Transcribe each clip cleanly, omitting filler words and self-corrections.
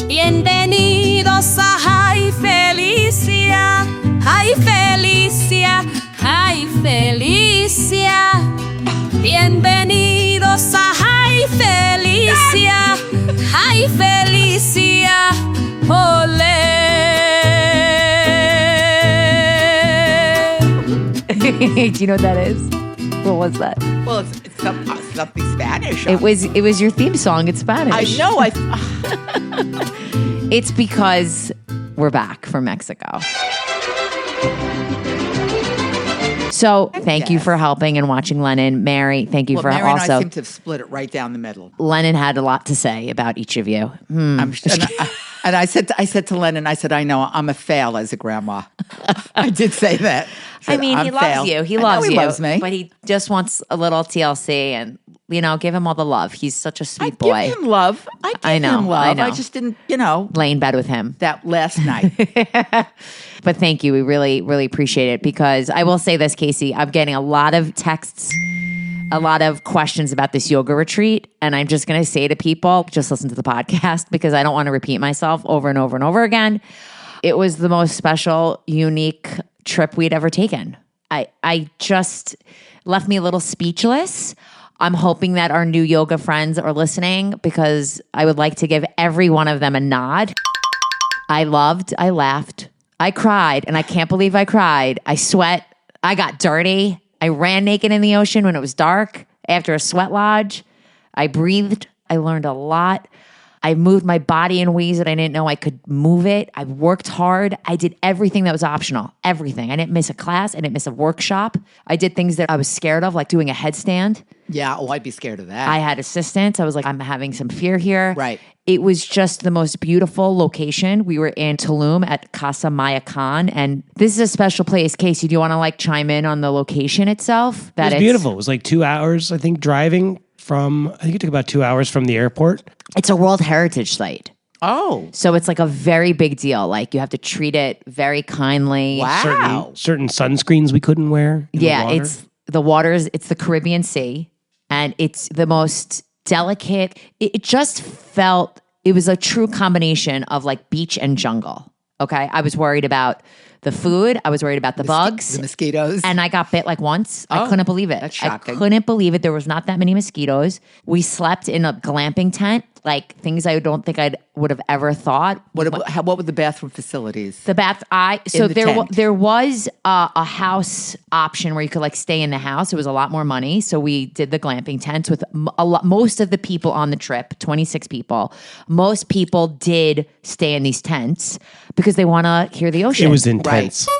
Bienvenidos a Hi Felicia, Hi Felicia, Hi Felicia. Bienvenidos a Hi Felicia, Hi Felicia, ole. Do you know what that is? What was that? Well, it's something Spanish. It was your theme song in Spanish. I know. It's because we're back from Mexico. So thank you for helping and watching Lennon. Mary, thank you for Mary also. and I seem to have split it right down the middle. Lennon had a lot to say about each of you. And I said to Lennon, I said, I know I'm a fail as a grandma. I did say that. I mean, he loves you. He loves you. He loves me. But he just wants a little TLC and, give him all the love. He's such a sweet boy. I give him love. I know. I just didn't, lay in bed with him. That last night. But thank you. We really, really appreciate it because I will say this, Casey, I'm getting a lot of texts, a lot of questions about this yoga retreat. And I'm just going to say to people, just listen to the podcast because I don't want to repeat myself over and over and over again. It was the most special, unique trip we'd ever taken. I just left me a little speechless. I'm hoping that our new yoga friends are listening because I would like to give every one of them a nod. I loved, I laughed, I cried, and I can't believe I cried. I sweat, I got dirty. I ran naked in the ocean when it was dark after a sweat lodge. I breathed. I learned a lot. I moved my body in ways that I didn't know I could move it. I worked hard. I did everything that was optional. Everything. I didn't miss a class. I didn't miss a workshop. I did things that I was scared of, like doing a headstand. Yeah. Oh, I'd be scared of that. I had assistance. I was like, I'm having some fear here. Right. It was just the most beautiful location. We were in Tulum at Casa Maya Khan. And this is a special place. Casey, do you want to chime in on the location itself? It was beautiful. It was like 2 hours, I think, driving from, I think it took about 2 hours from the airport. It's a World Heritage Site. Oh. So it's like a very big deal. Like you have to treat it very kindly. Wow. Certain sunscreens we couldn't wear. It's the waters, it's the Caribbean Sea. And it's the most delicate. It just felt, it was a true combination of beach and jungle. Okay. I was worried about the food. I was worried about the bugs. The mosquitoes. And I got bit once. I couldn't believe it. That's shocking. I couldn't believe it. There was not that many mosquitoes. We slept in a glamping tent, things I don't think I would have ever thought. What were the bathroom facilities? The bath, there was a house option where you could stay in the house. It was a lot more money. So we did the glamping tents with most of the people on the trip, 26 people. Most people did stay in these tents because they want to hear the ocean. It was intense. Right.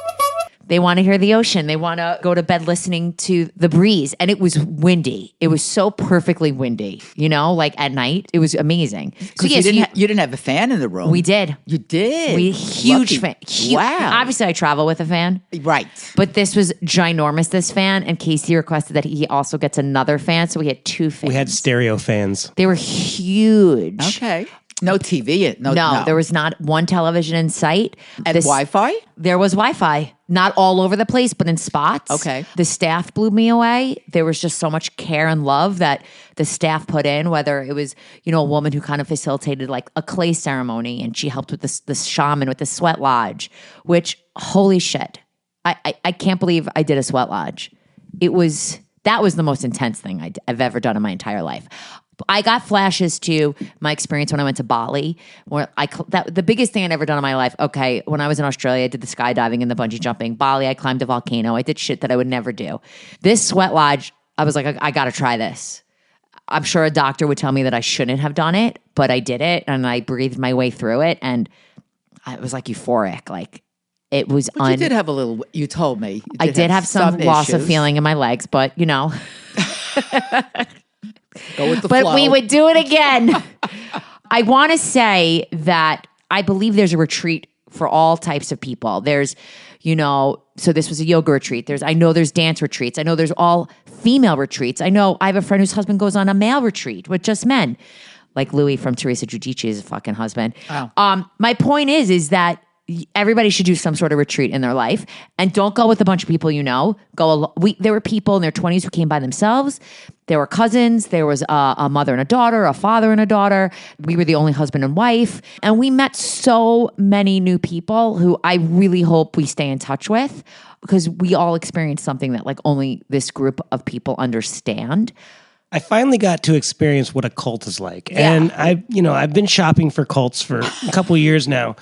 They want to hear the ocean. They want to go to bed listening to the breeze. And it was windy. It was so perfectly windy, at night. It was amazing. So yes, you didn't have a fan in the room. We did. You did? We huge fan. Wow. Obviously, I travel with a fan. Right. But this was ginormous, this fan. And Casey requested that he also gets another fan. So we had two fans. We had stereo fans. They were huge. Okay. No TV. No, there was not one television in sight. And Wi-Fi? There was Wi-Fi. Not all over the place, but in spots. Okay. The staff blew me away. There was just so much care and love that the staff put in, whether it was, a woman who kind of facilitated a clay ceremony and she helped with this shaman with the sweat lodge, which, holy shit. I can't believe I did a sweat lodge. That was the most intense thing I've ever done in my entire life. I got flashes to my experience when I went to Bali, where the biggest thing I'd ever done in my life. Okay, when I was in Australia, I did the skydiving and the bungee jumping. Bali, I climbed a volcano. I did shit that I would never do. This sweat lodge, I was like, I got to try this. I'm sure a doctor would tell me that I shouldn't have done it, but I did it and I breathed my way through it, and I was euphoric. It was. But you did have a little. You told me I did have some loss of feeling in my legs, but Go with the but flow. We would do it again. I want to say that I believe there's a retreat for all types of people. There's, so this was a yoga retreat. I know there's dance retreats. I know there's all female retreats. I know I have a friend whose husband goes on a male retreat with just men. Like Louis from Teresa Giudice's fucking husband. Oh. My point is that everybody should do some sort of retreat in their life, and don't go with a bunch of people you know. There were people in their 20s who came by themselves. There were cousins. There was a mother and a daughter, a father and a daughter. We were the only husband and wife, and we met so many new people who I really hope we stay in touch with, because we all experienced something that like only this group of people understand. I finally got to experience what a cult is like. And I've been shopping for cults for a couple of years now.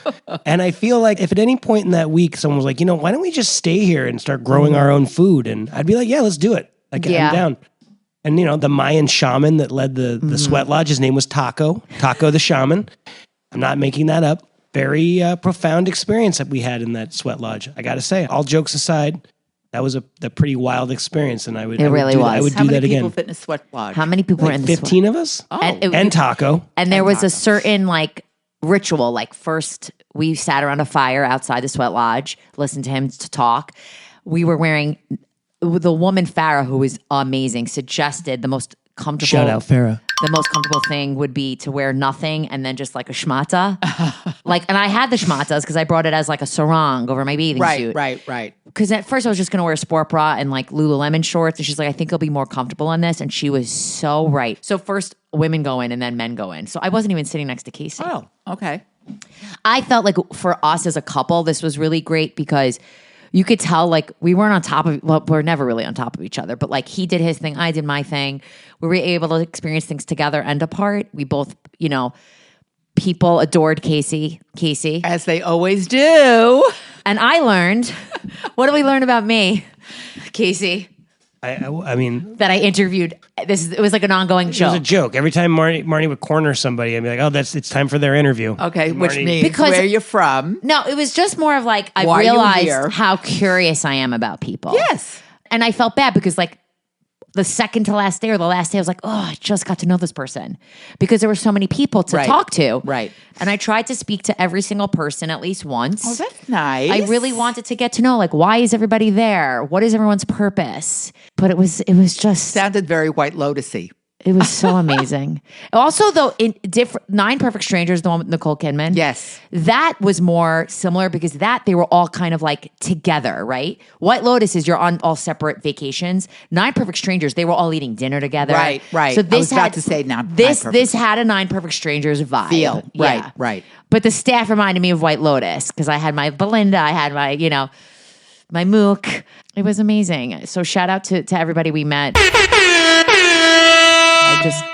And I feel like if at any point in that week someone was like, why don't we just stay here and start growing our own food? And I'd be like, yeah, let's do it. Like, I'm down. And the Mayan shaman that led the sweat lodge, his name was Taco the shaman. I'm not making that up. Very profound experience that we had in that sweat lodge. I got to say, all jokes aside, that was a pretty wild experience, and I would do that again. How many people fit in a sweat lodge? How many people were in the 15 of us? Oh. And Taco. And there was a certain like ritual. Like first we sat around a fire outside the sweat lodge, listened to him to talk. We were wearing, the woman Farah, who was amazing, suggested the most comfortable. Shout out Farah. The most comfortable thing would be to wear nothing and then just like a schmata. And I had the schmatas because I brought it as like a sarong over my bathing suit. Right. Because at first I was just going to wear a sport bra and like Lululemon shorts. And she's like, I think I'll be more comfortable on this. And she was so right. So first women go in and then men go in. So I wasn't even sitting next to Casey. Oh, okay. I felt like for us as a couple, this was really great because you could tell like we weren't on top of, well, we're never really on top of each other, but like he did his thing, I did my thing. We were able to experience things together and apart. We both, people adored Casey. As they always do. And I learned, what did we learn about me, Casey? I mean, that I interviewed. It was like an ongoing it joke. was a joke. Every time Marni would corner somebody, I'd be like, "Oh, it's time for their interview." Okay, which Marni- means Because- where you're from. No, it was just more of like I Why are you here? realized how curious I am about people. Yes. And I felt bad because like the second to last day or the last day, I was like, oh, I just got to know this person because there were so many people to Right. talk to. Right. And I tried to speak to every single person at least once. Oh, that's nice. I really wanted to get to know, like, why is everybody there? What is everyone's purpose? But it was just, Sounded very White Lotus-y. it was so amazing. Also, though, in Nine Perfect Strangers, the one with Nicole Kidman. Yes. That was more similar because they were all kind of like together, right? White Lotus is you're on all separate vacations. Nine Perfect Strangers, they were all eating dinner together. Right. So this I was about had to say Nine this Perfect. had a Nine Perfect Strangers vibe. Feel. Yeah. Right. But the staff reminded me of White Lotus because I had my Belinda, I had my, my Mook. It was amazing. So shout out to everybody we met.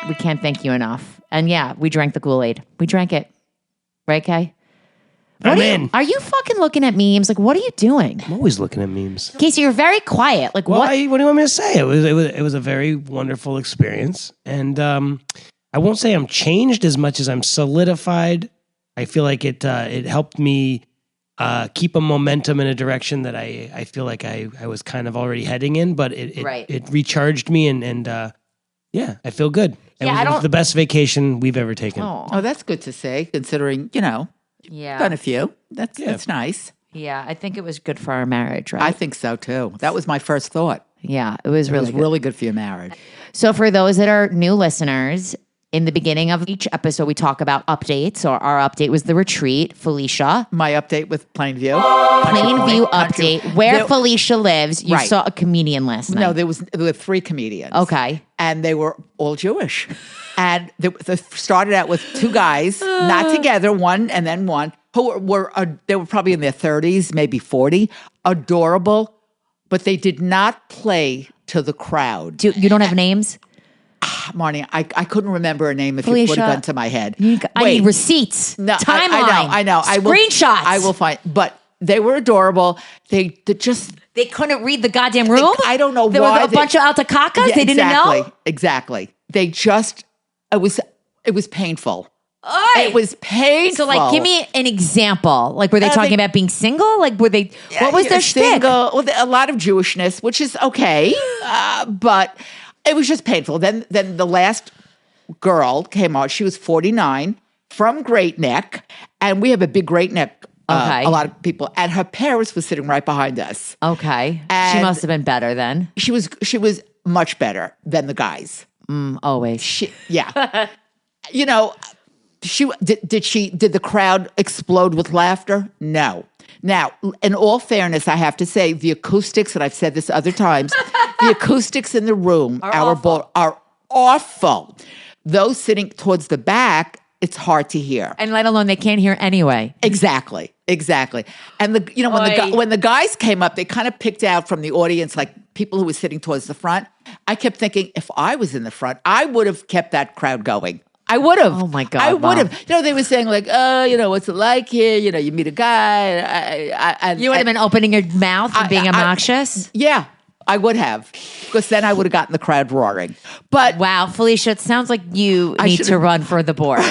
We can't thank you enough. And yeah, we drank the Kool-Aid. We drank it. Right, Kay? Are you fucking looking at memes? Like, what are you doing? I'm always looking at memes. Casey, you're very quiet. Like, Well, what? what do you want me to say? It was a very wonderful experience, and I won't say I'm changed as much as I'm solidified. I feel like it helped me keep a momentum in a direction that I feel like I was kind of already heading in, but it recharged me and yeah, I feel good. Yeah, It was the best vacation we've ever taken. Oh, that's good to say, considering, Yeah. done a few. That's nice. Yeah, I think it was good for our marriage, right? I think so, too. That was my first thought. yeah, it was It really was good. really good for your marriage. So for those that are new listeners, in the beginning of each episode, we talk about updates. Or our update was the retreat, Felicia. My update with Plainview. Plainview Country- update, where There- Felicia lives. You Right. saw a comedian last night. No, there were 3 comedians. Okay. And they were all Jewish. And they started out with 2 guys, not together, one and then one, who they were probably in their 30s, maybe 40, adorable, but they did not play to the crowd. You don't have names? Marni, I couldn't remember her name if you Felicia, put a gun to my head. I Wait. need receipts. No, Timeline. I know. Screenshots. I will find. But they were adorable. They just. They couldn't read the goddamn room? I don't know there why. There was a bunch of altacacas? Yeah, They didn't know? Exactly. They just. It was painful. All right. It was painful. So, like, give me an example. Like, were they talking about being single? Like, were they? What was their shtick? single? Well, a lot of Jewishness, which is okay, but it was just painful. Then the last girl came out. She was 49 from Great Neck, and we have a big Great Neck. Okay. A lot of people, and her parents were sitting right behind us. Okay. She And- must have been better then. She was much better than the guys. Always. Yeah. Did the crowd explode with laughter? No. Now, in all fairness, I have to say the acoustics, and I've said this other times, the acoustics in the room, are awful. Those sitting towards the back, it's hard to hear. And let alone they can't hear anyway. Exactly. And when the guys came up, they kind of picked out from the audience, like people who were sitting towards the front. I kept thinking, if I was in the front, I would have kept that crowd going. I would have. Oh my God, I would Mom. have. They were saying like, what's it like here? You meet a guy. You would have been opening your mouth and being obnoxious? Yeah, I would have. Because then I would have gotten the crowd roaring. But Wow, Felicia, it sounds like you need to run for the board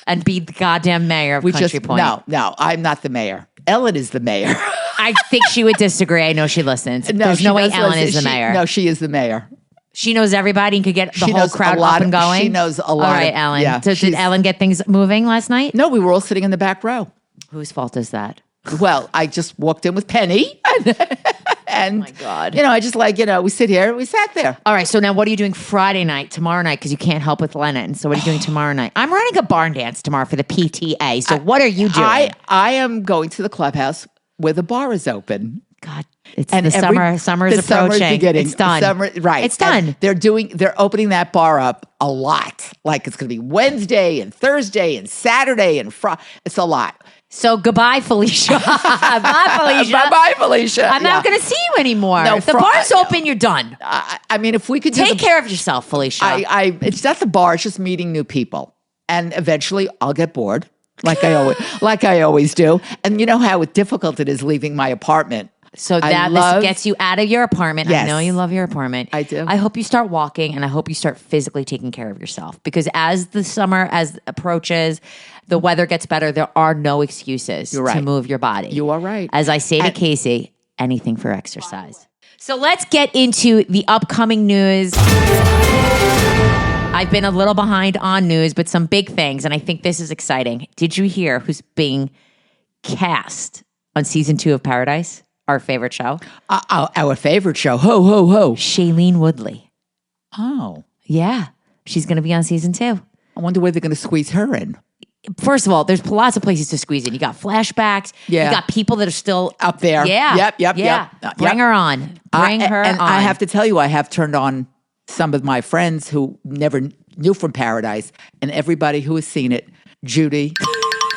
and be the goddamn mayor of Country Point. No, I'm not the mayor. Ellen is the mayor. I think she would disagree. I know she listens. There's no way Ellen is the mayor. No, she is the mayor. She knows everybody and could get the She whole knows crowd a lot up and going. She knows a lot. All right, of- Ellen. Yeah, So did she's- Ellen get things moving last night? No, we were all sitting in the back row. Whose fault is that? Well, I just walked in with Penny, and my God. I just we sit here. We sat there. All right, so now what are you doing Friday night, tomorrow night? Because you can't help with Lennon. So what are you doing tomorrow night? I'm running a barn dance tomorrow for the PTA. So what are you doing? I am going to the clubhouse where the bar is open. God, it's And the summer. Summer is the summer's approaching. beginning. It's done. Right. It's done. And they're opening that bar up a lot. Like it's going to be Wednesday and Thursday and Saturday and Friday. It's a lot. So goodbye, Felicia. Bye, Felicia. Bye, Felicia. I'm not going to see you anymore. No, If the bar's open, you're done. I mean, if we could Take care of yourself, Felicia. it's not the bar. It's just meeting new people, and eventually I'll get bored, like I always do. And you know how difficult it is leaving my apartment. So this gets you out of your apartment. Yes. I know you love your apartment. I do. I hope you start walking, and I hope you start physically taking care of yourself. Because as the summer approaches, the weather gets better. There are no excuses You're right. to move your body. You are right. As I say to Casey, anything for exercise. So let's get into the upcoming news. I've been a little behind on news, but some big things, and I think this is exciting. Did you hear who's being cast on season 2 of Paradise? Our favorite show. Our favorite show. Ho, ho, ho. Shailene Woodley. Oh. Yeah. She's going to be on season 2. I wonder where they're going to squeeze her in. First of all, there's lots of places to squeeze in. You got flashbacks. Yeah. You got people that are still Up there. Yeah. Yep. Bring her on. Bring her and on. I have to tell you, I have turned on some of my friends who never knew from Paradise, and everybody who has seen it, Judy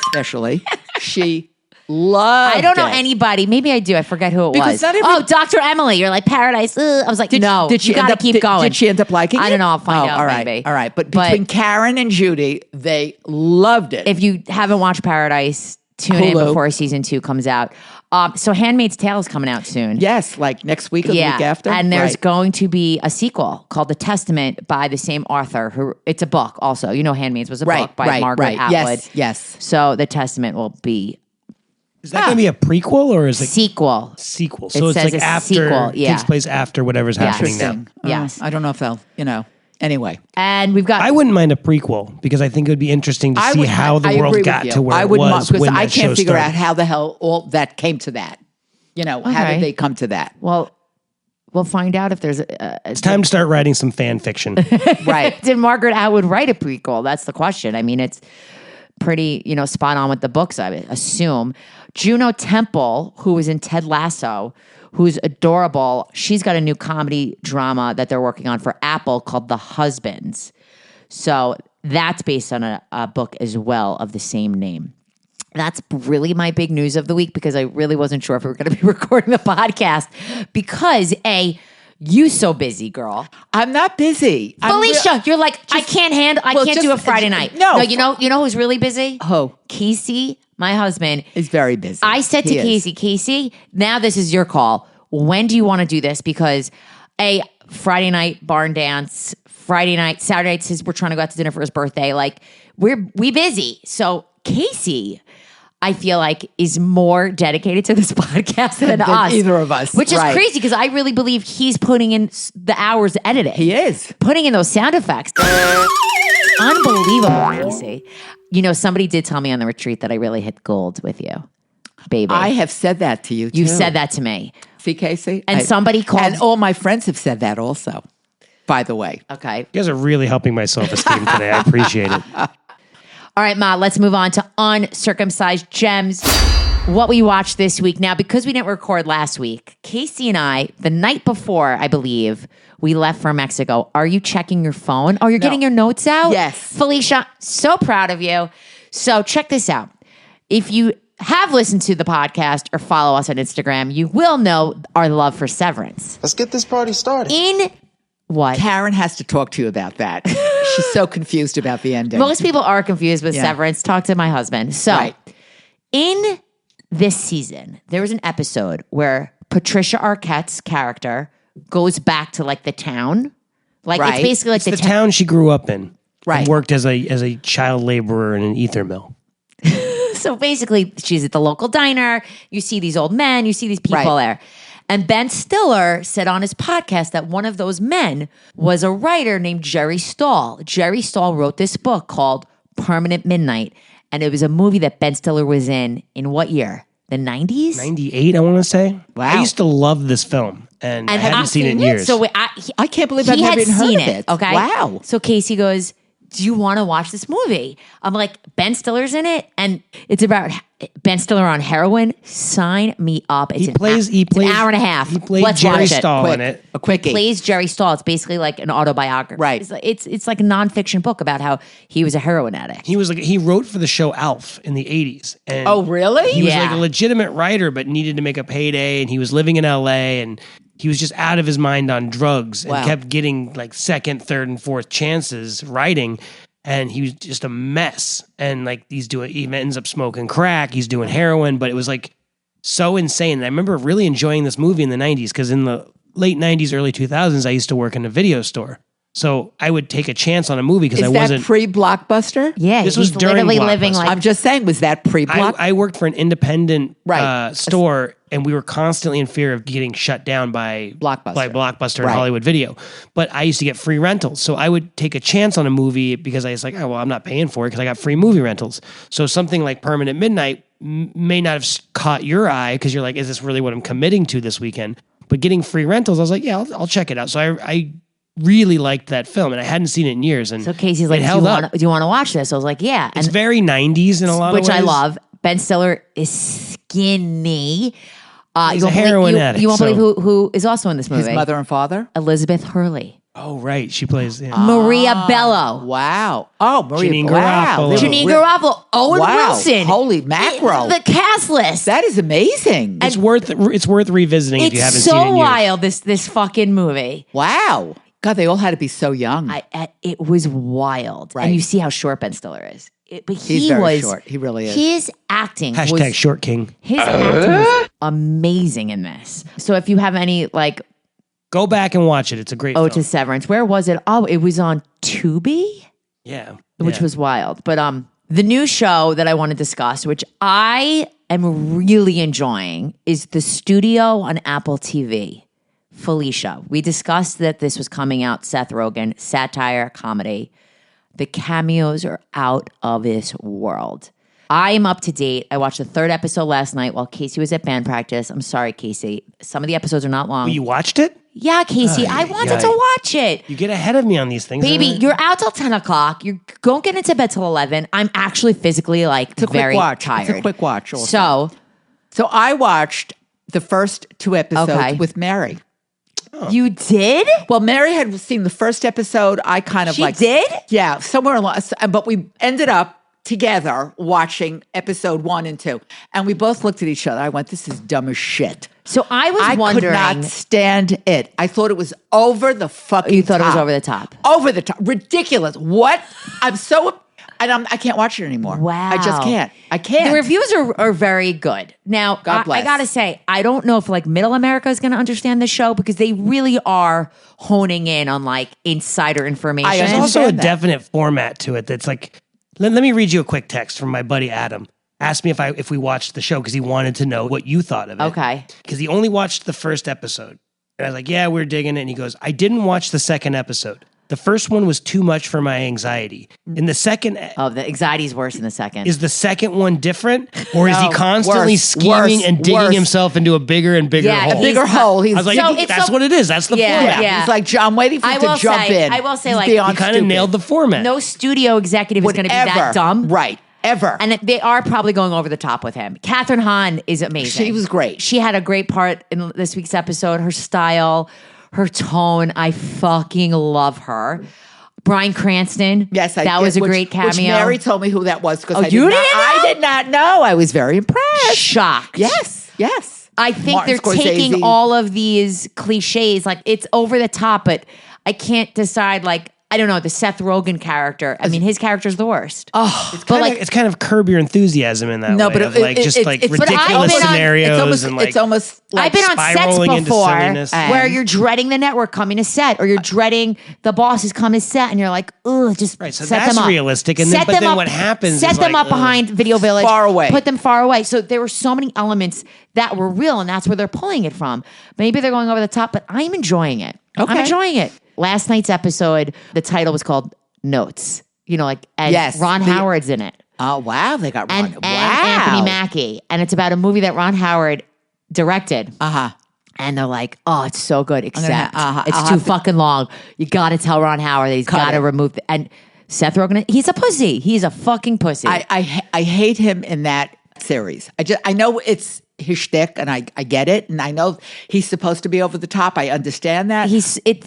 especially, she loved I don't know it. anybody. Maybe I do. I forget who it Because was. not every- Oh, Dr. Emily. You're like, Paradise. I was like, no. Did she you got to end up, keep going. Did she end up liking it? I don't know. I'll find out. All right. Maybe. All right. But between Karen and Judy, they loved it. If you haven't watched Paradise, tune in Hulu. before season 2 comes out. So Handmaid's Tale is coming out soon. Yes, like next week or the week after. And there's Right. going to be a sequel called The Testament by the same author. It's a book also. You know Handmaid's was a book by Margaret Atwood. Yes. So The Testament will be Is that going to be a prequel or is it sequel. sequel? It So it's says like a after sequel, yeah. takes place after whatever's happening now. Interesting. Yes. I don't know if they'll, anyway. And we've got I wouldn't mind a prequel because I think it would be interesting to see how the I world agree with got you. to where I it wouldn't was because when I that show can't figure out started. how the hell all that came to that. How Okay. did they come to that? well, we'll find out if there's It's time to start writing some fan fiction. Right. did Margaret Atwood write a prequel? That's the question. I mean, it's pretty, spot on with the books, I would assume. Juno Temple, who was in Ted Lasso, who's adorable, she's got a new comedy drama that they're working on for Apple called The Husbands. So that's based on a book as well of the same name. That's really my big news of the week because I really wasn't sure if we were going to be recording the podcast because you so busy, girl. I'm not busy. Felicia, you're like, I can't do a Friday night. No. you know who's really busy? Who? Casey, my husband. Is very busy. I said to He is. Casey, now this is your call. When do you want to do this? Because Friday night barn dance, Friday night, Saturday night says we're trying to go out to dinner for his birthday. Like we busy. So Casey, I feel like is more dedicated to this podcast than us. either of us, Which is right. crazy because I really believe he's putting in the hours to edit it. He is. Putting in those sound effects. Unbelievable, Casey. Somebody did tell me on the retreat that I really hit gold with you, baby. I have said that to you, too. You've said that to me. See, Casey? And somebody called- And all my friends have said that also, by the way. Okay. You guys are really helping my self-esteem today. I appreciate it. All right, Ma, let's move on to Uncircumcised Gems. What we watched this week. Now, because we didn't record last week, Casey and I, the night before, I believe, we left for Mexico. Are you checking your phone? Oh, you're getting your notes out? Yes. Felicia, so proud of you. So check this out. If you have listened to the podcast or follow us on Instagram, you will know our love for Severance. Let's get this party started. In what? Karen has to talk to you about that. She's so confused about the ending. Most people are confused with Severance. Talk to my husband. So, in this season, there was an episode where Patricia Arquette's character goes back to like the town. Like it's basically like the town she grew up in. Right. And worked as a child laborer in an ether mill. So basically, she's at the local diner. You see these old men. You see these people there. And Ben Stiller said on his podcast that one of those men was a writer named Jerry Stahl. Jerry Stahl wrote this book called Permanent Midnight. And it was a movie that Ben Stiller was in what year? The 90s? 98, I want to say. Wow. I used to love this film, and I hadn't seen it in years. So I can't believe I've never even heard of it. Okay. Wow. So Casey goes, do you want to watch this movie? I'm like, Ben Stiller's in it, and it's about Ben Stiller on heroin. Sign me up. It's an hour and a half. He played Let's Jerry watch it. Stahl in it. A quickie. Plays Jerry Stahl. It's basically like an autobiography. Right. It's like a nonfiction book about how he was a heroin addict. He wrote for the show Alf in the 80s. And Oh, really? he was like a legitimate writer, but needed to make a payday, and he was living in LA, and he was just out of his mind on drugs and kept getting like second, third, and fourth chances writing. And he was just a mess. And like he ends up smoking crack. He's doing heroin, but it was like so insane. And I remember really enjoying this movie in the 90s because in the late 90s, early 2000s, I used to work in a video store. So I would take a chance on a movie because I wasn't. Is that pre-Blockbuster? Yeah, this was during literally Blockbuster. living like. I'm just saying, was that pre-Block? I worked for an independent store, and we were constantly in fear of getting shut down by Blockbuster and Hollywood Video. But I used to get free rentals. So I would take a chance on a movie because I was like, oh, well, I'm not paying for it because I got free movie rentals. So something like Permanent Midnight may not have caught your eye because you're like, is this really what I'm committing to this weekend? But getting free rentals, I was like, yeah, I'll check it out. So I really liked that film, and I hadn't seen it in years. And so Casey's like, do you want to watch this? I was like, yeah. It's very 90s in a lot of ways. Which I love. Ben Stiller is skinny. He's a heroin addict. You won't believe who is also in this movie. His mother and father? Elizabeth Hurley. Oh, right. She plays Maria Bello. Wow. Oh, Maria Janine Wow. Garofalo. Janine Garofalo. Owen Wilson. Holy mackerel. The cast list. That is amazing. It's worth revisiting if you haven't It's seen it in so years. wild, this fucking movie. Wow. God, they all had to be so young. It was wild. Right. And you see how short Ben Stiller is. But He's very short. He really is. His acting Hashtag Short King. His acting was amazing in this. So if you have any go back and watch it. It's a great film. to Severance. Where was it? Oh, it was on Tubi? Yeah. Which was wild. But the new show that I want to discuss, which I am really enjoying, is The Studio on Apple TV. Felicia. We discussed that this was coming out, Seth Rogen, satire, comedy. The cameos are out of this world. I am up to date. I watched the third episode last night while Casey was at band practice. I'm sorry, Casey. Some of the episodes are not long. You watched it? Yeah, Casey. I wanted to watch it. You get ahead of me on these things. Baby, you're out till 10 o'clock. You don't get into bed till 11. I'm actually physically very tired. It's a quick watch. Also. So I watched the first two episodes with Mary. You did? Well, Mary had seen the first episode. I kind of She did? Yeah, somewhere along. But we ended up together watching episode 1 and 2. And we both looked at each other. I went, this is dumb as shit. So I was wondering. I could not stand it. I thought it was over the fucking You thought top. it was over the top? Over the top. Ridiculous. What? I'm so... I can't watch it anymore. Wow. I just can't. I can't. The reviews are very good. Now, God bless. I got to say, I don't know if middle America is going to understand the show because they really are honing in on insider information. There's also a understand that. definite format to it that's like, let me read you a quick text from my buddy Adam. Asked me if we watched the show because he wanted to know what you thought of it. Okay. Because he only watched the first episode. And I was like, yeah, we're digging it. And he goes, I didn't watch the second episode. The first one was too much for my anxiety. In the second, Oh, the anxiety's worse in the second. is the second one different, or is he No, constantly worse, scheming and digging worse. himself into a bigger and bigger Yeah, hole? a Bigger hole. He's I was like, So it's that's so- what it is. That's the Yeah, format. yeah. He's like, I'm waiting for I him to will jump say- in. I will say, He's like- beyond He kind of stupid. nailed the format. no studio executive is going to be that Ever. dumb. Right. Ever. And they are probably going over the top with him. Catherine Hahn is amazing. She was great. She had a great part in this week's episode. Her style, her tone, I fucking love her. Bryan Cranston. Yes, that was a great cameo. Which Mary told me who that was because you didn't know? I did not know. I was very impressed. Shocked. Yes. I think Martin they're taking Scorsese. all of these cliches, like it's over the top, but I can't decide. Like I don't know the Seth Rogen character. I mean, his character's the worst. Oh, but It's kind of Curb Your Enthusiasm in that no, way. but of like just like it's- but I've ridiculous been on- scenarios and like it's almost like I've been on sets spiraling into before silliness. where you're dreading the network coming to set, or you're dreading the bosses coming to set, and you're like, ugh, just Right, so set that's them up. realistic, and then- Set but them then up- what happens Set is them like, up behind Video Village, Far away. put them far away. So there were so many elements that were real, and that's where they're pulling it from. Maybe they're going over the top, but I'm enjoying it. I'm Okay. enjoying it. Last night's episode, the title was called Notes. You know, like and Yes, Ron the- Howard's in it. Oh wow, they got And, Ron. and Wow. Anthony Mackie. And it's about a movie that Ron Howard directed. Uh-huh. And they're like, oh, it's so good, except I'll it's have too to- fucking long. You got to tell Ron Howard that he's Cut got to it. remove and Seth Rogen, he's a pussy. He's a fucking pussy. I hate him in that series. I know it's his shtick, and I get it, and I know he's supposed to be over the top. I understand that.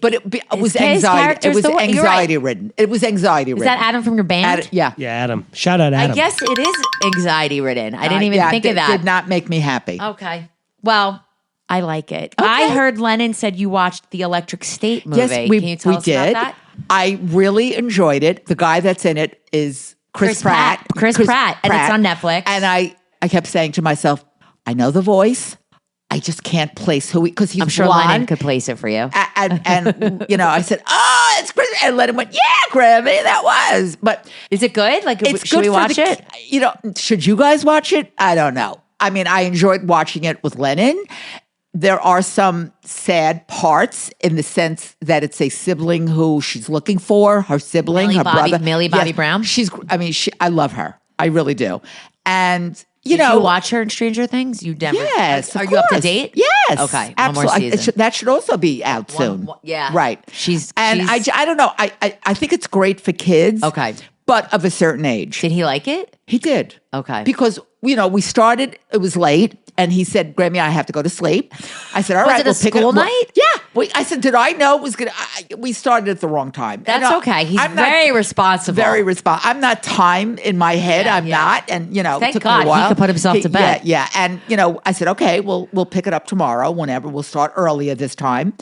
But it was his anxiety. character's It was the one- you're right. anxiety ridden. It was anxiety Is ridden. that Adam from your band? Yeah. Yeah, Adam. Shout out Adam. I guess it is anxiety ridden. I didn't even think of that. Did not make me happy. Okay. Well, I like it. I heard Lennon said you watched the Electric State movie. Yes, we Can you tell us did. about that? I really enjoyed it. The guy that's in it is Chris Pratt. Chris Pratt, and it's on Netflix. And I kept saying to myself, I know the voice. I just can't place who because he's I'm sure blonde. Lennon could place it for you. And you know, I said, "Oh, it's Chris," and Lennon went, "Yeah, Grammy, that was." But Is it good? Like, it's should good we for watch the, it? You know, should you guys watch it? I don't know. I mean, I enjoyed watching it with Lennon. There are some sad parts in the sense that it's a sibling who she's looking for, her sibling, her brother, Millie Bobby Brown? I love her. I really do. And you Did know, you watch her in Stranger Things? You never. yes, Are of you up to course. date? Yes, Okay. One absolutely. more It season. that should also be out soon. Yeah. right. She's I don't know. I think it's great for kids. Okay. but of a certain age. Did he like it? He did. Okay. Because, you know, we started, it was late, and he said, Grammy, I have to go to sleep. I said, all Was right, it a we'll pick it school up. night? Yeah. I said, did I know it was going to, we started at the wrong time. That's And, okay. He's I'm not very responsible. Very responsible. I'm not time in my head. Yeah, I'm yeah. not. And, you know, Thank it took God me he a while. could put himself to bed. Yeah. And, you know, I said, okay, we'll pick it up tomorrow, whenever. We'll start earlier this time.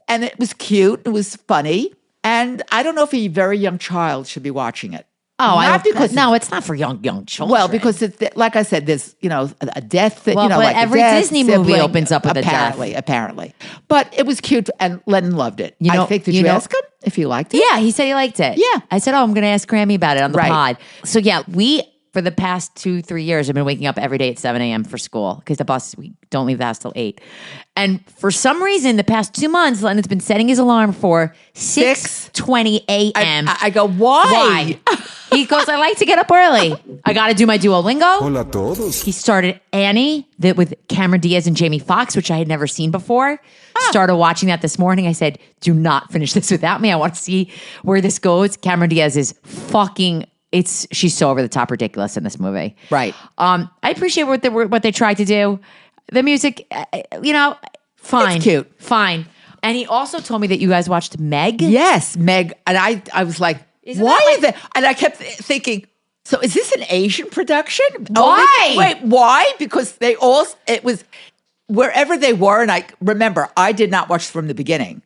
And it was cute. It was funny. And I don't know if a very young child should be watching it. Oh, Not because no, it's not for young children. well, because it's like I said, there's a death. Well, you know, but like a every death, Disney movie sibling, opens up with a death. Apparently, but it was cute, and Lennon loved it. You know- I think did you you know- ask him if he liked it? Yeah, he said he liked it. Yeah. I said, oh, I'm going to ask Grammy about it on the Right. pod. So yeah, we, for the past 2-3 years, have been waking up every day at 7 a.m. for school because the bus, we don't leave the house till 8. And for some reason, the past 2 months, Lennon's been setting his alarm for 6:20 a.m. I go, why? Why? He goes, I like to get up early. I got to do my Duolingo. Hola a todos. He started Annie with Cameron Diaz and Jamie Foxx, which I had never seen before. Started watching that this morning. I said, do not finish this without me. I want to see where this goes. Cameron Diaz is fucking, she's so over the top ridiculous in this movie. Right. I appreciate what they tried to do. The music, fine. It's cute. Fine. And he also told me that you guys watched Meg. Yes, Meg, and I was like, Isn't why that like- is that? And I kept thinking, so is this an Asian production? Why? Wait, why? Because it was wherever they were, and I remember I did not watch from the beginning.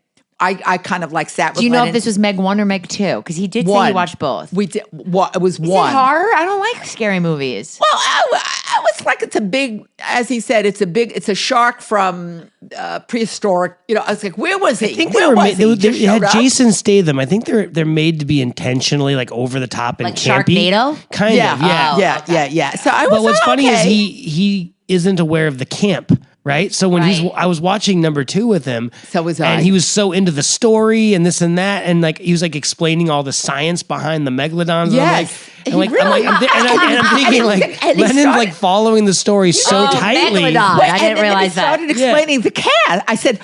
I kind of like sat with Do you know Lennon. if this was Meg 1 or Meg 2? Because he did say One. you watched both. We did. It was Is one. it horror? I don't like scary movies. Well, I was like, it's a big, as he said, it's a shark from prehistoric. You know, I was like, where was he? I think where they were was made, he? they, Just it had showed up? Jason Statham. I think they're made to be intentionally like over the top and Like campy. Sharknado? Kind Yeah, of, yeah. Oh, yeah, okay. yeah. So I was. But what's funny is okay. he isn't aware of the camp Right. So when I was watching number 2 with him. So was I. And he was so into the story and this and that. And like, he was like explaining all the science behind the megalodons. Yes. And I'm thinking like, Lennon's like following the story so tightly. Megalodon. I didn't realize he started that. explaining the cat. I said,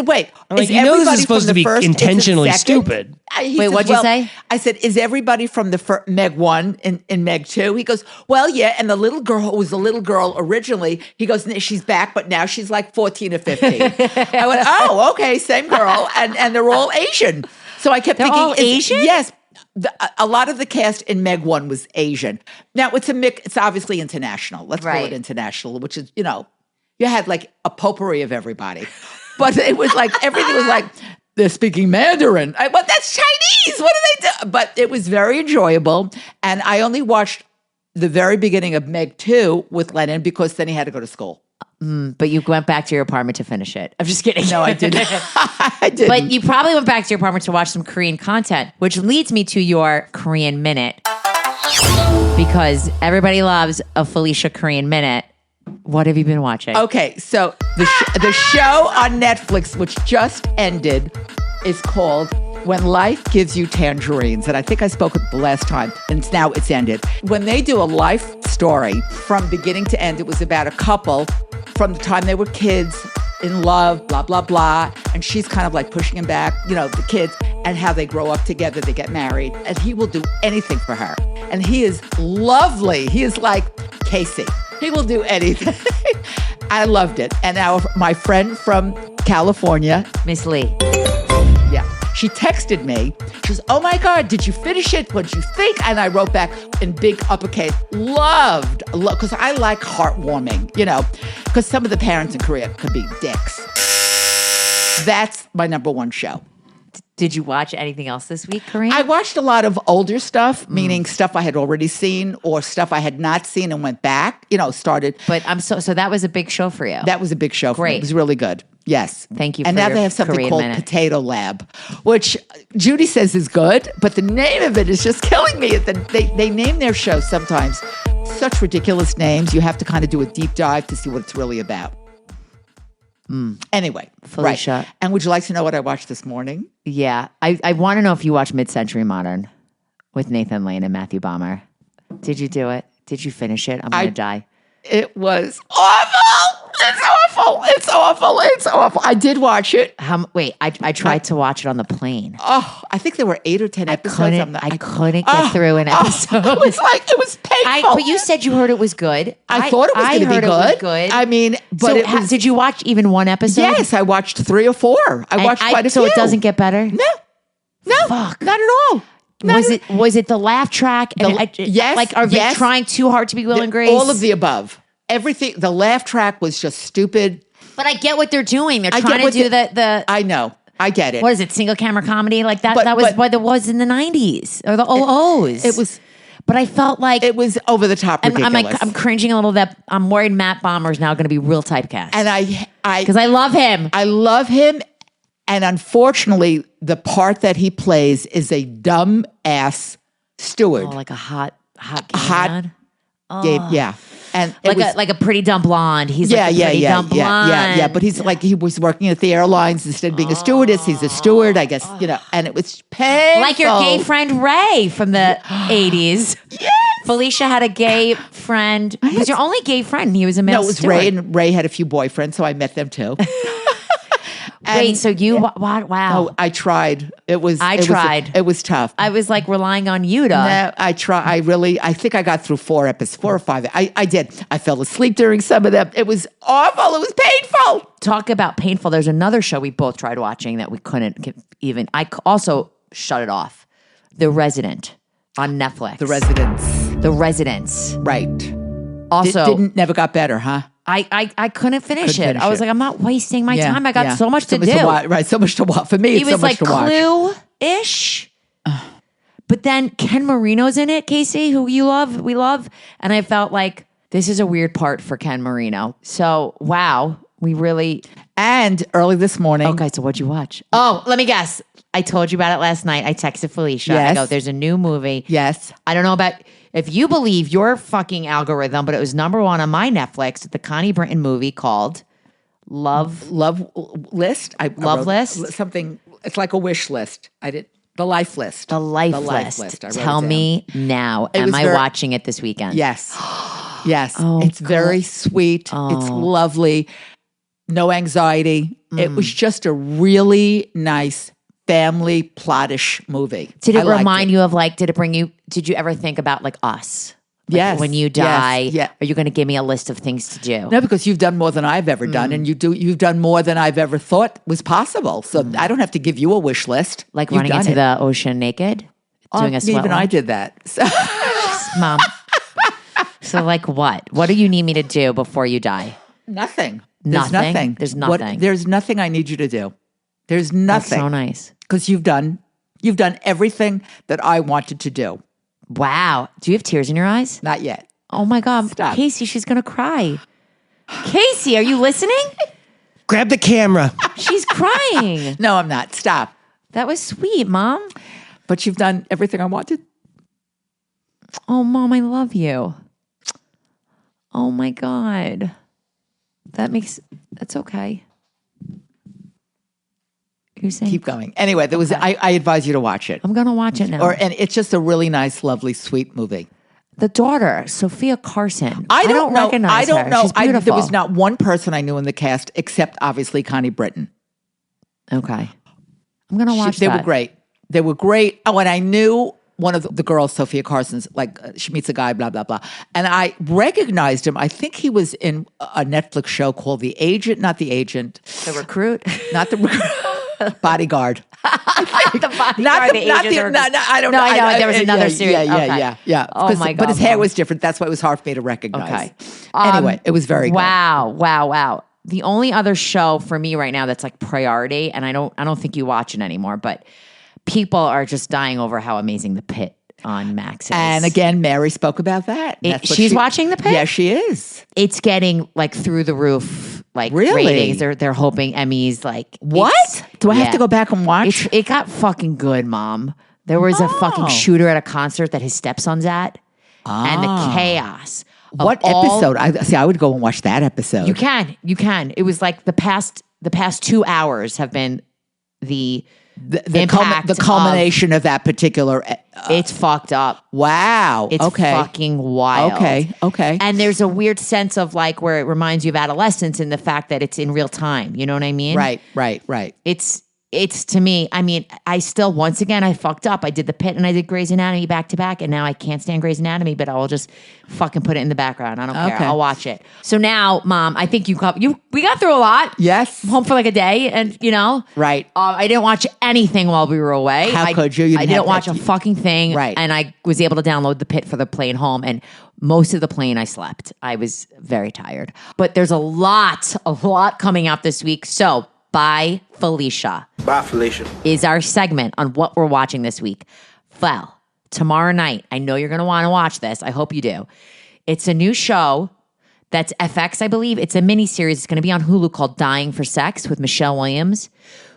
wait. I'm like, is you know this everybody is supposed from to be the first into the intentionally second? stupid. He Wait, says, what'd you say? I said, is everybody from the Meg 1 in Meg 2? He goes, well, yeah. And the little girl who was a little girl originally, he goes, she's back, but now she's like 14 or 15. I went, oh, okay, same girl. And they're all Asian. So I kept thinking. All Asian? Yes. A lot of the cast in Meg 1 was Asian. Now, it's a mix. It's obviously international. Let's call it international, which is, you had like a potpourri of everybody. But it was like, everything was like, they're speaking Mandarin. But that's Chinese. What do they do? But it was very enjoyable. And I only watched the very beginning of Meg 2 with Lennon because then he had to go to school. But you went back to your apartment to finish it. I'm just kidding. No, I didn't. I didn't. But you probably went back to your apartment to watch some Korean content, which leads me to your Korean Minute. Because everybody loves a Felicia Korean Minute. What have you been watching? Okay, so the show on Netflix, which just ended, is called When Life Gives You Tangerines. And I think I spoke the last time, and it's ended. When they do a life story from beginning to end, it was about a couple from the time they were kids, in love, blah, blah, blah. And she's kind of like pushing him back, the kids, and how they grow up together, they get married. And he will do anything for her. And he is lovely. He is like KC. He will do anything. I loved it. And now my friend from California, Miss Lee. yeah, she texted me. She goes, oh my God, did you finish it? What did you think? And I wrote back in big uppercase, loved, because I like heartwarming, because some of the parents in Korea could be dicks. That's my number 1 show. Did you watch anything else this week, Korean? I watched a lot of older stuff, meaning stuff I had already seen or stuff I had not seen and went back, started. But so that was a big show for you. That was a big show for me. Great. It was really good. Yes. Thank you And for now your they have something Korean called Minute. Potato Lab, which Judy says is good, but the name of it is just killing me. They name their show sometimes such ridiculous names. You have to kind of do a deep dive to see what it's really about. Anyway, Felicia. Right. And would you like to know what I watched this morning? Yeah. I want to know if you watched Mid-Century Modern with Nathan Lane and Matthew Bomber. Did you do it? Did you finish it? I'm going to die. It was awful. It's awful. It's awful. It's awful. I did watch it. I tried to watch it on the plane. Oh, I think there were 8 or 10 episodes. I couldn't get through an episode. It was painful. But you said you heard it was good. I thought it was going to be heard good. It was good. I mean, but so did you watch even one episode? Yes, I watched 3 or 4. I watched quite a few. So it doesn't get better? No, Fuck. not at all. Was it the laugh track? Yes. Like, are they trying too hard to be Will and Grace? All of the above. Everything. The laugh track was just stupid. But I get what they're doing. They're trying to do the. I know. I get it. What is it? Single camera comedy like that? But- that was but- what it was in the 90s or the 00s. It was. But I felt like It was over the top ridiculous. I'm cringing a little. That I'm worried Matt Bomber is now going to be real typecast. And because I love him. I love him. And unfortunately, the part that he plays is a dumb ass steward. Oh, like a hot gay man? Yeah. And like a pretty dumb blonde. He's yeah, like a yeah, pretty yeah, dumb blonde. yeah. But he's like, he was working at the airlines instead of being a stewardess. He's a steward, I guess, and it was painful. Like your gay friend Ray from the 80s. Yes. Felicia had a gay friend. He was your only gay friend. He was a male No, it was steward. Ray, and Ray had a few boyfriends, so I met them too. Wait, so you, wow. Oh, I tried. It was tough. I was like relying on you to. No, I think I got through 4 or 5. I did. I fell asleep during some of them. It was awful. It was painful. Talk about painful. There's another show we both tried watching that we couldn't even. I also shut it off. The Resident on Netflix. The Residents. Right. Also, never got better, huh? I couldn't finish it. I was like, I'm not wasting my time. I got so much to do. Right, so much to watch. For me, He it's was so much like to watch. Clue-ish. But then Ken Marino's in it, KC, who we love. And I felt like this is a weird part for Ken Marino. So, wow, we really... And early this morning... Okay, so what'd you watch? Oh, let me guess. I told you about it last night. I texted Felicia. Yes. I go, there's a new movie. Yes. I don't know about... If you believe your fucking algorithm, but it was number 1 on my Netflix, the Connie Britton movie called Love list. I Love wrote list? something. It's like a wish list. I did the life list. the life The life list. list. I wrote Tell it down. me now. It Am was I very- watching it this weekend? Yes. Yes. Oh, It's very sweet. It's lovely. No anxiety. It was just a really nice family plottish movie. Did I it liked remind you of like, did you ever think about like us? Like, Yes. when you Yes. die, Yeah. are you going to give me a list of things to do? No, because you've done more than I've ever done, and you've done more than I've ever thought was possible. So I don't have to give you a wish list. Like You've running done into it. the ocean naked? Doing a sweat Even I lodge? did that. So, Mom. So like what? What do you need me to do before you die? nothing. Nothing? There's nothing. There's nothing. There's nothing I need you to do. There's That's nothing. so nice. Because you've done everything that I wanted to do. Wow. Do you have tears in your eyes? Not yet. Oh my God. Stop. Casey, she's going to cry. Casey, are you listening? Grab the camera. She's crying. No, I'm not. Stop. That was sweet, Mom. But you've done everything I wanted. Oh, Mom, I love you. Oh my God. That's okay. You're saying? Keep going. Anyway, there was. I advise you to watch it. I'm going to watch it now. And it's just a really nice, lovely, sweet movie. The daughter, Sophia Carson. I don't know. recognize I don't her. know. She's There beautiful. was not one person I knew in the cast except obviously Connie Britton. Okay. I'm going to watch They that. were great. They were great. Oh, and I knew one of the girls, Sophia Carson's, like she meets a guy, blah, blah, blah. And I recognized him. I think he was in a Netflix show called The Agent, not The Agent, The recruit? not the Bodyguard. The bodyguard, Not the not agent, the, or- no, I don't No, know. I know. There was another yeah, series. Yeah, Okay. yeah. Oh my But God, his hair Mom. was different. That's why it was hard for me to recognize. Okay. Anyway, it was very good. Wow. The only other show for me right now that's like priority, and I don't think you watch it anymore, but people are just dying over how amazing The Pit on Max is. And again, Mary spoke about that. That's what she's watching The Pit? Yeah, she is. It's getting like through the roof, like Really? ratings. They're hoping Emmys. Like What? Do I have to go back and watch? It got fucking good, Mom. There was a fucking shooter at a concert that his stepson's at, and the chaos. of What all- episode? I would go and watch that episode. You can. It was like the past 2 hours have been the impact the culmination of that particular. It's fucked up. Wow. It's okay. fucking wild. Okay. And there's a weird sense of like where it reminds you of adolescence in the fact that it's in real time. You know what I mean? Right. It's to me, I mean, I still, once again, I fucked up. I did The Pit and I did Grey's Anatomy back to back, and now I can't stand Grey's Anatomy, but I will just fucking put it in the background. I don't care. Okay. I'll watch it. So now, Mom, I think we got through a lot. Yes. I'm home for like a day, and Right. I didn't watch anything while we were away. How could you? You I didn't didn't have watch a fucking thing. Right. And I was able to download The Pit for the plane home, and most of the plane I slept. I was very tired. But there's a lot coming out this week. So Bye Felicia. Bye Felicia. Is our segment on what we're watching this week. Well, tomorrow night, I know you're going to want to watch this. I hope you do. It's a new show that's FX, I believe. It's a miniseries. It's going to be on Hulu called Dying for Sex with Michelle Williams,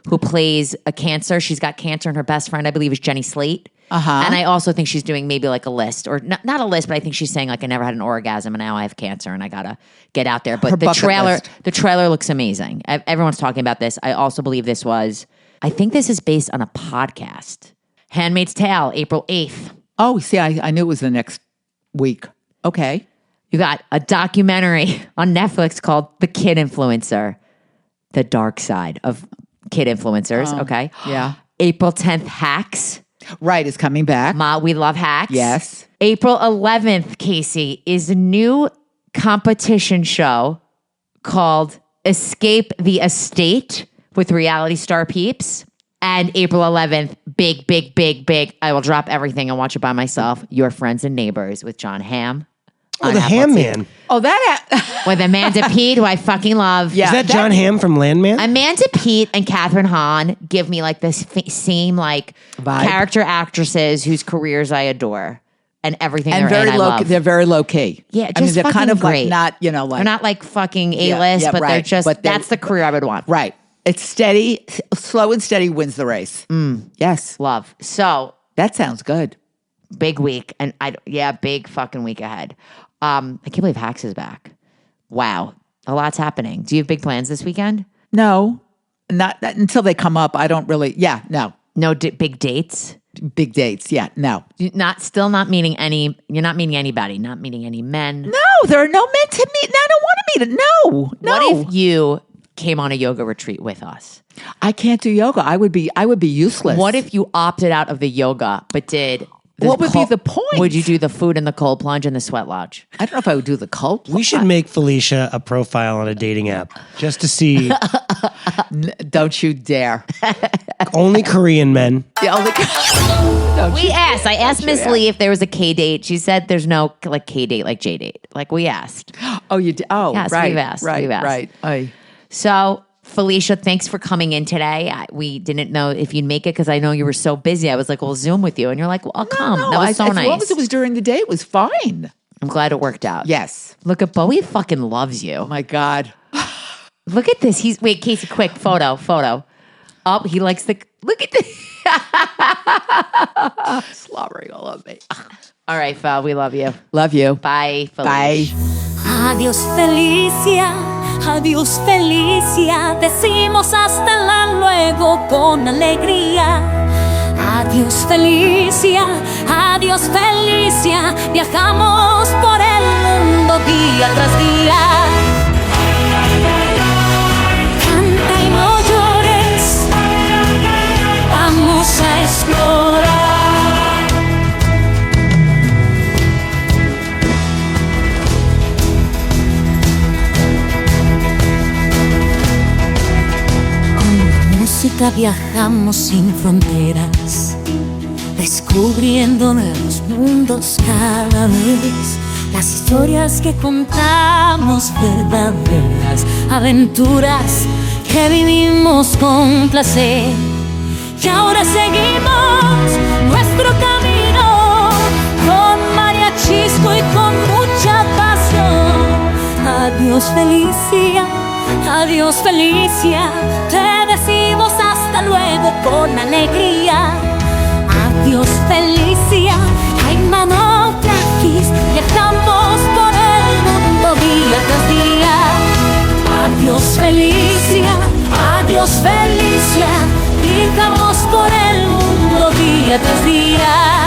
who plays a cancer. She's got cancer, and her best friend, I believe, is Jenny Slate. And I also think she's doing maybe like a list, or not a list, but I think she's saying like, I never had an orgasm and now I have cancer and I gotta get out there. But Her the bucket list. trailer looks amazing. Everyone's talking about this. I also believe I think this is based on a podcast. Handmaid's Tale, April 8th. Oh, see, I knew it was the next week. Okay. You got a documentary on Netflix called The Kid Influencer, the dark side of kid influencers. Okay. Yeah. April 10th, Hacks. Right, is coming back. Ma, we love Hacks. Yes. April 11th, Casey, is a new competition show called Escape the Estate with reality star peeps. And April 11th, big. I will drop everything and watch it by myself. Your Friends and Neighbors with John Hamm. Oh, on the Apple Ham TV. Man. Oh, that. With Amanda Peet, who I fucking love. Yeah. Is that John Hamm from Landman? Amanda Peet and Catherine Hahn give me like this same like Vibe. character actresses whose careers I adore. And everything And they're in, very I low. love. They're very low key. Yeah, I mean, just they're kind fucking of great. like not, like They're not like fucking A-list, yeah, but they're right. just, But they're- that's the career I would want. right. It's steady, slow and steady wins the race. Yes, Love. So, that sounds good. big week. And big fucking week ahead. I can't believe Hacks is back. Wow. A lot's happening. Do you have big plans this weekend? No, not until they come up. I don't really. Yeah, no. No big dates? Big dates. Yeah, no. Still not meeting any. You're not meeting anybody. Not meeting any men. No, there are no men to meet. I don't want to meet it. No. What if you came on a yoga retreat with us? I can't do yoga. I would be useless. What if you opted out of the yoga but did? What would be the point? Would you do the food and the cold plunge and the sweat lodge? I don't know if I would do the cult. We should make Felicia a profile on a dating app just to see Don't you dare. only Korean men. The only. I asked Miss Lee if there was a K date. She said there's no like K date like J date. Like we asked. Oh, you did. Oh, Yes, right. we've asked. Right. We've asked. Right. Aye. So, Felicia, thanks for coming in today. We didn't know if you'd make it because I know you were so busy. I was like, we'll Zoom with you. And you're like, well, I'll come. No, That was so as nice. long as it was during the day, it was fine. I'm glad it worked out. Yes. Look at Bowie fucking loves you. Oh my God. Look at this. Wait, Casey, quick, photo. Oh, he likes look at this. Slobbering all over me. All right, Fel, we love you. Love you. Bye, Felicia. Bye. Adiós Felicia, adiós Felicia, decimos hasta la luego con alegría. Adiós Felicia, adiós Felicia, viajamos por el mundo día tras día. Canta y no llores, vamos a explorar. Música viajamos sin fronteras, descubriendo nuevos mundos cada vez. Las historias que contamos, verdaderas aventuras que vivimos con placer. Y ahora seguimos nuestro camino con mariachismo y con mucha pasión. Adiós Felicia, adiós Felicia, te decimos hasta luego con alegría. Adiós Felicia, hay manotraquis, viajamos por el mundo día tras día. Adiós Felicia, adiós Felicia, viajamos por el mundo día tras día.